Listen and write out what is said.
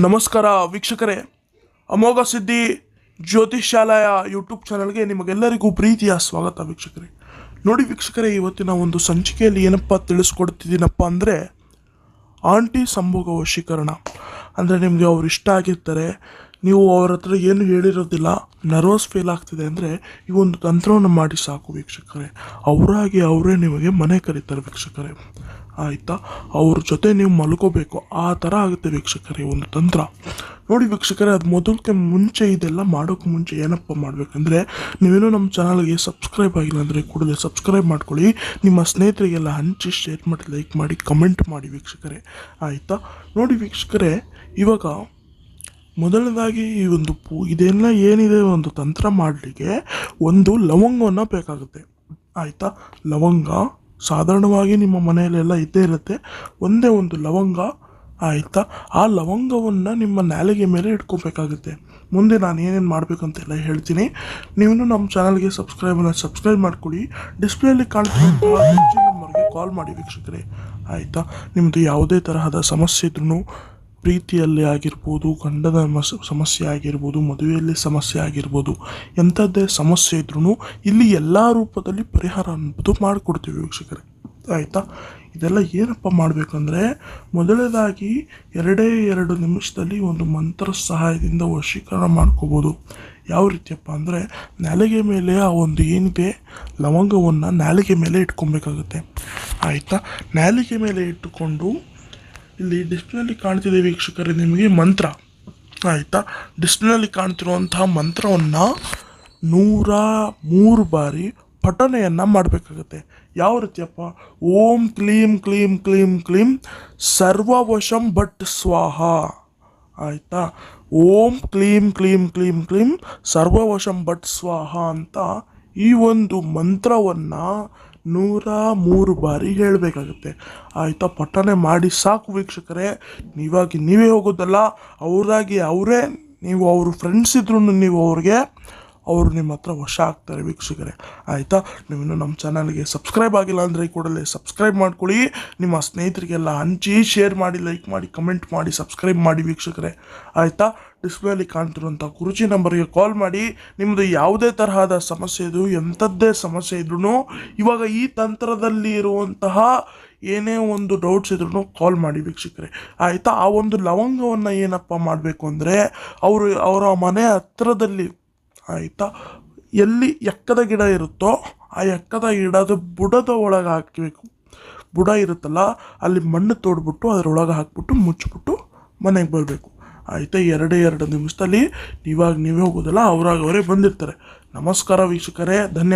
ನಮಸ್ಕಾರ ವೀಕ್ಷಕರೇ, ಅಮೋಘ ಸಿದ್ಧಿ ಜ್ಯೋತಿಷ್ಯಾಲಯ ಯೂಟ್ಯೂಬ್ ಚಾನಲ್ಗೆ ನಿಮಗೆಲ್ಲರಿಗೂ ಪ್ರೀತಿಯ ಸ್ವಾಗತ ವೀಕ್ಷಕರೇ. ನೋಡಿ ವೀಕ್ಷಕರೇ, ಇವತ್ತಿನ ಒಂದು ಸಂಚಿಕೆಯಲ್ಲಿ ಏನಪ್ಪ ತಿಳಿಸ್ಕೊಡ್ತಿದ್ದೀನಪ್ಪ ಅಂದರೆ ಆಂಟಿ ಸಂಭೋಗ ವಶೀಕರಣ. ಅಂದರೆ ನಿಮಗೆ ಅವ್ರು ಇಷ್ಟ ಆಗಿರ್ತಾರೆ, ನೀವು ಅವ್ರ ಹತ್ರ ಏನು ಹೇಳಿರೋದಿಲ್ಲ, ನರ್ವಸ್ ಫೀಲ್ ಆಗ್ತಿದೆ ಅಂದರೆ ಈ ಒಂದು ತಂತ್ರವನ್ನು ಮಾಡಿ ಸಾಕು ವೀಕ್ಷಕರೇ. ಅವರಾಗಿ ಅವರೇ ನಿಮಗೆ ಮನೆ ಕರೀತಾರೆ ವೀಕ್ಷಕರೇ. ಆಯಿತಾ, ಅವ್ರ ಜೊತೆ ನೀವು ಮಲ್ಕೋಬೇಕು, ಆ ಥರ ಆಗುತ್ತೆ ವೀಕ್ಷಕರೇ ಒಂದು ತಂತ್ರ. ನೋಡಿ ವೀಕ್ಷಕರೇ, ಅದು ಮೊದಲಕ್ಕೆ ಮುಂಚೆ ಇದೆಲ್ಲ ಮಾಡೋಕ್ಕೆ ಮುಂಚೆ ಏನಪ್ಪ ಮಾಡಬೇಕಂದ್ರೆ, ನೀವೇನೋ ನಮ್ಮ ಚಾನಲ್ಗೆ ಸಬ್ಸ್ಕ್ರೈಬ್ ಆಗಿಲ್ಲ ಅಂದರೆ ಕೂಡಲೇ ಸಬ್ಸ್ಕ್ರೈಬ್ ಮಾಡ್ಕೊಳ್ಳಿ, ನಿಮ್ಮ ಸ್ನೇಹಿತರಿಗೆಲ್ಲ ಹಂಚಿ, ಶೇರ್ ಮಾಡಿ, ಲೈಕ್ ಮಾಡಿ, ಕಮೆಂಟ್ ಮಾಡಿ ವೀಕ್ಷಕರೇ. ಆಯಿತಾ, ನೋಡಿ ವೀಕ್ಷಕರೇ, ಇವಾಗ ಮೊದಲನೇದಾಗಿ ಈ ಒಂದು ಇದೆಲ್ಲ ಏನಿದೆ ಒಂದು ತಂತ್ರ ಮಾಡಲಿಕ್ಕೆ ಒಂದು ಲವಂಗವನ್ನು ಬೇಕಾಗುತ್ತೆ. ಆಯಿತಾ, ಲವಂಗ ಸಾಧಾರಣವಾಗಿ ನಿಮ್ಮ ಮನೆಯಲ್ಲೆಲ್ಲ ಇದ್ದೇ ಇರುತ್ತೆ, ಒಂದೇ ಒಂದು ಲವಂಗ. ಆಯಿತಾ, ಆ ಲವಂಗವನ್ನು ನಿಮ್ಮ ನಾಲಿಗೆ ಮೇಲೆ ಇಟ್ಕೋಬೇಕಾಗುತ್ತೆ. ಮುಂದೆ ನಾನು ಏನೇನು ಮಾಡಬೇಕಂತೆಲ್ಲ ಹೇಳ್ತೀನಿ. ನೀವು ನಮ್ಮ ಚಾನಲ್ಗೆ ಸಬ್ಸ್ಕ್ರೈಬ್ ಮಾಡ್ಕೊಳ್ಳಿ. ಡಿಸ್ಪ್ಲೇಯಲ್ಲಿ ಕಾಣ್ತಿರೋ ನಂಬರ್ಗೆ ಕಾಲ್ ಮಾಡಿ ವೀಕ್ಷಕರೇ. ಆಯಿತಾ, ನಿಮ್ಮದು ಯಾವುದೇ ತರಹದ ಸಮಸ್ಯೆ ಇದ್ರೂ, ಪ್ರೀತಿಯಲ್ಲಿ ಆಗಿರ್ಬೋದು, ಗಂಡದ ಸಮಸ್ಯೆ ಆಗಿರ್ಬೋದು, ಮದುವೆಯಲ್ಲಿ ಸಮಸ್ಯೆ ಆಗಿರ್ಬೋದು, ಎಂಥದ್ದೇ ಸಮಸ್ಯೆ ಇದ್ರೂ ಇಲ್ಲಿ ಎಲ್ಲ ರೂಪದಲ್ಲಿ ಪರಿಹಾರ ಅನ್ನೋದು ಮಾಡಿಕೊಡ್ತೀವಿ ವೀಕ್ಷಕರೇ. ಆಯಿತಾ, ಇದೆಲ್ಲ ಏನಪ್ಪ ಮಾಡಬೇಕಂದ್ರೆ, ಮೊದಲನೇದಾಗಿ 2 ನಿಮಿಷದಲ್ಲಿ ಒಂದು ಮಂತ್ರ ಸಹಾಯದಿಂದ ವಶೀಕರಣ ಮಾಡ್ಕೋಬೋದು. ಯಾವ ರೀತಿಯಪ್ಪ ಅಂದರೆ, ನಾಲಿಗೆ ಮೇಲೆ ಆ ಒಂದು ಏನಿದೆ ಲವಂಗವನ್ನು ನಾಲಿಗೆ ಮೇಲೆ ಇಟ್ಕೊಬೇಕಾಗುತ್ತೆ. ಆಯಿತಾ, ನಾಲಿಗೆ ಮೇಲೆ ಇಟ್ಟುಕೊಂಡು ಇಲ್ಲಿ ಡಿಸ್ಪ್ಲೇಲಿ ಕಾಣ್ತಿದೆ ವೀಕ್ಷಕರೇ ನಿಮಗೆ ಮಂತ್ರ. ಆಯಿತಾ, ಡಿಸ್ಪ್ಲೇಲಿ ಕಾಣ್ತಿರುವಂತಹ ಮಂತ್ರವನ್ನು 103 ಬಾರಿ ಪಠಣೆಯನ್ನು ಮಾಡಬೇಕಾಗುತ್ತೆ. ಯಾವ ರೀತಿಯಪ್ಪ, ಓಂ ಕ್ಲೀಂ ಕ್ಲೀಂ ಕ್ಲೀಂ ಕ್ಲೀಂ ಸರ್ವವಶಂ ಭಟ್ ಸ್ವಾಹ. ಆಯಿತಾ, ಓಂ ಕ್ಲೀಂ ಕ್ಲೀಂ ಕ್ಲೀಂ ಕ್ಲೀಂ ಸರ್ವವಶಂ ಭಟ್ ಸ್ವಾಹ ಅಂತ ಈ ಒಂದು ಮಂತ್ರವನ್ನು 103 ಬಾರಿ ಹೇಳಬೇಕಾಗುತ್ತೆ. ಆಯಿತಾ, ಪಠನೆ ಮಾಡಿ ಸಾಕು ವೀಕ್ಷಕರೇ. ನೀವೇ ಹೋಗೋದಲ್ಲ, ಅವರಾಗಿ ಅವರೇ, ನೀವು ಅವ್ರ ಫ್ರೆಂಡ್ಸ್ ಇದ್ರೂ ನೀವು ಅವರು ನಿಮ್ಮ ಹತ್ರ ವಶ ಆಗ್ತಾರೆ ವೀಕ್ಷಕರೇ. ಆಯಿತಾ, ನೀವಿನ್ನೂ ನಮ್ಮ ಚಾನಲ್ಗೆ ಸಬ್ಸ್ಕ್ರೈಬ್ ಆಗಿಲ್ಲ ಅಂದರೆ ಕೂಡಲೇ ಸಬ್ಸ್ಕ್ರೈಬ್ ಮಾಡ್ಕೊಳ್ಳಿ, ನಿಮ್ಮ ಸ್ನೇಹಿತರಿಗೆಲ್ಲ ಹಂಚಿ, ಶೇರ್ ಮಾಡಿ, ಲೈಕ್ ಮಾಡಿ, ಕಮೆಂಟ್ ಮಾಡಿ, ಸಬ್ಸ್ಕ್ರೈಬ್ ಮಾಡಿ ವೀಕ್ಷಕರೇ. ಆಯಿತಾ, ಡಿಸ್ಪ್ಲೇಲಿ ಕಾಣ್ತಿರುವಂಥ ಗುರುಜಿ ನಂಬರ್ಗೆ ಕಾಲ್ ಮಾಡಿ. ನಿಮ್ಮದು ಯಾವುದೇ ತರಹದ ಸಮಸ್ಯೆ ಇದು, ಎಂಥದ್ದೇ ಸಮಸ್ಯೆ ಇದ್ರೂ, ಇವಾಗ ಈ ತಂತ್ರದಲ್ಲಿ ಇರುವಂತಹ ಏನೇ ಒಂದು ಡೌಟ್ಸ್ ಇದ್ರೂ ಕಾಲ್ ಮಾಡಿ ವೀಕ್ಷಕರೇ. ಆಯಿತಾ, ಆ ಒಂದು ಲವಂಗವನ್ನು ಏನಪ್ಪ ಮಾಡಬೇಕು ಅಂದರೆ, ಅವರ ಮನೆ ಹತ್ತಿರದಲ್ಲಿ, ಆಯಿತಾ, ಎಲ್ಲಿ ಎಕ್ಕದ ಗಿಡ ಇರುತ್ತೋ ಆ ಎಕ್ಕದ ಗಿಡದ ಬುಡದ ಒಳಗೆ ಹಾಕಬೇಕು. ಬುಡ ಇರುತ್ತಲ್ಲ, ಅಲ್ಲಿ ಮಣ್ಣು ತೋಡ್ಬಿಟ್ಟು ಅದರೊಳಗೆ ಹಾಕ್ಬಿಟ್ಟು ಮುಚ್ಚಿಬಿಟ್ಟು ಮನೆಗೆ ಬರಬೇಕು. ಆಯಿತಾ, 2 ನಿಮಿಷದಲ್ಲಿ ನೀವೇ ಹೋಗೋದಲ್ಲ, ಅವರೇ ಬಂದಿರ್ತಾರೆ. ನಮಸ್ಕಾರ ವೀಕ್ಷಕರೇ, ಧನ್ಯವಾದ.